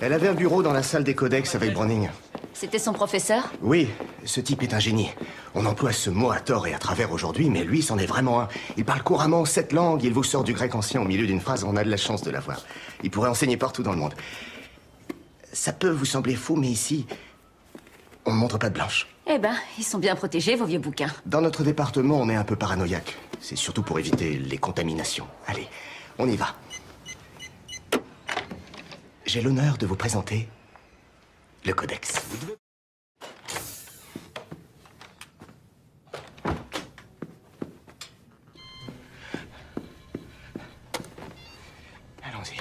Elle avait un bureau dans la salle des codex avec Browning. C'était son professeur? Oui, ce type est un génie. On emploie ce mot à tort et à travers aujourd'hui, mais lui, c'en est vraiment un. Il parle couramment 7 langues, il vous sort du grec ancien au milieu d'une phrase, on a de la chance de l'avoir. Il pourrait enseigner partout dans le monde. Ça peut vous sembler fou, mais ici, on ne montre pas de blanche. Eh ben, ils sont bien protégés, vos vieux bouquins. Dans notre département, on est un peu paranoïaque. C'est surtout pour éviter les contaminations. Allez, on y va. J'ai l'honneur de vous présenter le Codex. Allons-y.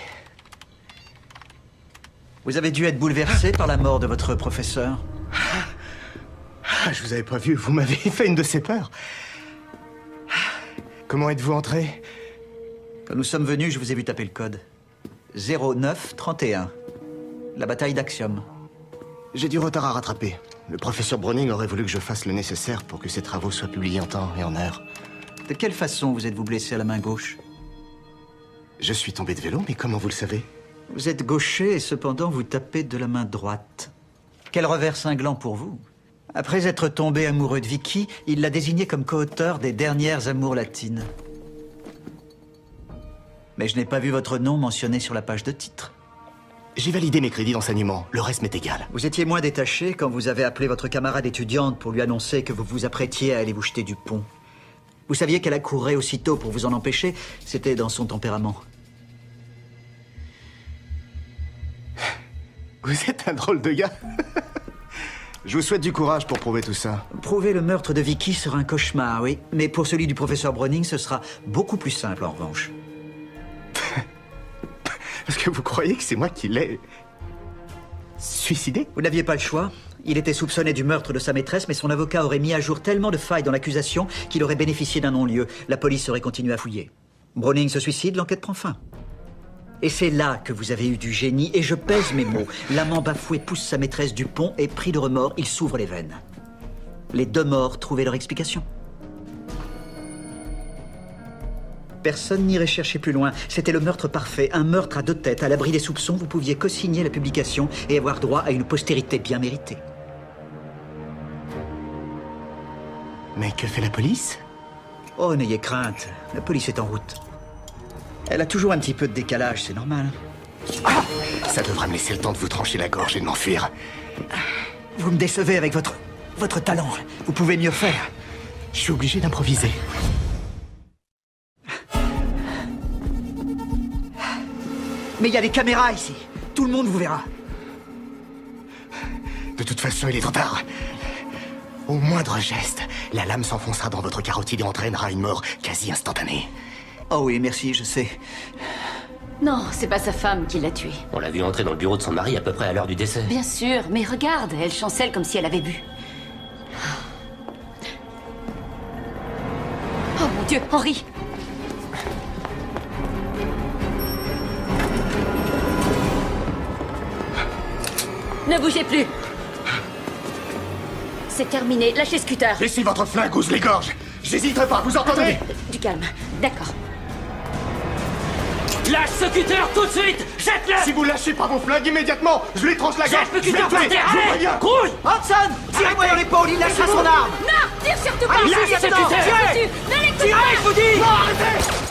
Vous avez dû être bouleversé par la mort de votre professeur. Ah, je vous avais pas vu, vous m'avez fait une de ces peurs. Comment êtes-vous entré? Quand nous sommes venus, je vous ai vu taper le code. 0931. La bataille d'Axiom. J'ai du retard à rattraper. Le professeur Browning aurait voulu que je fasse le nécessaire pour que ses travaux soient publiés en temps et en heure. De quelle façon vous êtes-vous blessé à la main gauche? Je suis tombé de vélo, mais comment vous le savez? Vous êtes gaucher et cependant vous tapez de la main droite. Quel revers cinglant pour vous. Après être tombé amoureux de Vicky, il l'a désigné comme co-auteur des Dernières Amours latines. Mais je n'ai pas vu votre nom mentionné sur la page de titre. J'ai validé mes crédits d'enseignement, le reste m'est égal. Vous étiez moins détaché quand vous avez appelé votre camarade étudiante pour lui annoncer que vous vous apprêtiez à aller vous jeter du pont. Vous saviez qu'elle accourrait aussitôt pour vous en empêcher, c'était dans son tempérament. Vous êtes un drôle de gars. Je vous souhaite du courage pour prouver tout ça. Prouver le meurtre de Vicky sera un cauchemar, oui. Mais pour celui du professeur Browning, ce sera beaucoup plus simple en revanche. Est-ce que vous croyez que c'est moi qui l'ai suicidé? Vous n'aviez pas le choix. Il était soupçonné du meurtre de sa maîtresse, mais son avocat aurait mis à jour tellement de failles dans l'accusation qu'il aurait bénéficié d'un non-lieu. La police aurait continué à fouiller. Browning se suicide, l'enquête prend fin. Et c'est là que vous avez eu du génie, et je pèse mes mots. L'amant bafoué pousse sa maîtresse du pont et, pris de remords, il s'ouvre les veines. Les 2 morts trouvaient leur explication. Personne n'irait chercher plus loin. C'était le meurtre parfait, un meurtre à 2 têtes. À l'abri des soupçons, vous pouviez co-signer la publication et avoir droit à une postérité bien méritée. Mais que fait la police? Oh, n'ayez crainte. La police est en route. Elle a toujours un petit peu de décalage, c'est normal. Ah! Ça devra me laisser le temps de vous trancher la gorge et de m'enfuir. Vous me décevez avec votre talent. Vous pouvez mieux faire. Je suis obligé d'improviser. Mais il y a des caméras ici. Tout le monde vous verra. De toute façon, il est trop tard. Au moindre geste, la lame s'enfoncera dans votre carotide et entraînera une mort quasi instantanée. Oh oui, merci, je sais. Non, c'est pas sa femme qui l'a tué. On l'a vu entrer dans le bureau de son mari à peu près à l'heure du décès. Bien sûr, mais regarde, elle chancelle comme si elle avait bu. Oh mon Dieu, Henry! Ne bougez plus! C'est terminé, lâchez Scooter! Laissez votre flingue ou je l'égorge! J'hésiterai pas, vous entendez? Attendez, du calme, d'accord. Lâche ce cutter tout de suite! Jette-le! Si vous lâchez pas vos flingues immédiatement, je lui tranche la gorge! Jette le Je vais cutter le par tuer! terre! Je vous Allez! préviens! Grouille! Hudson! Tirez-moi dans l'épaule, il lâchera son arme! Non! Tire surtout pas! Lâche ce cutter! Ne l'écoute Tirez, pas! je vous dis! Non, arrêtez!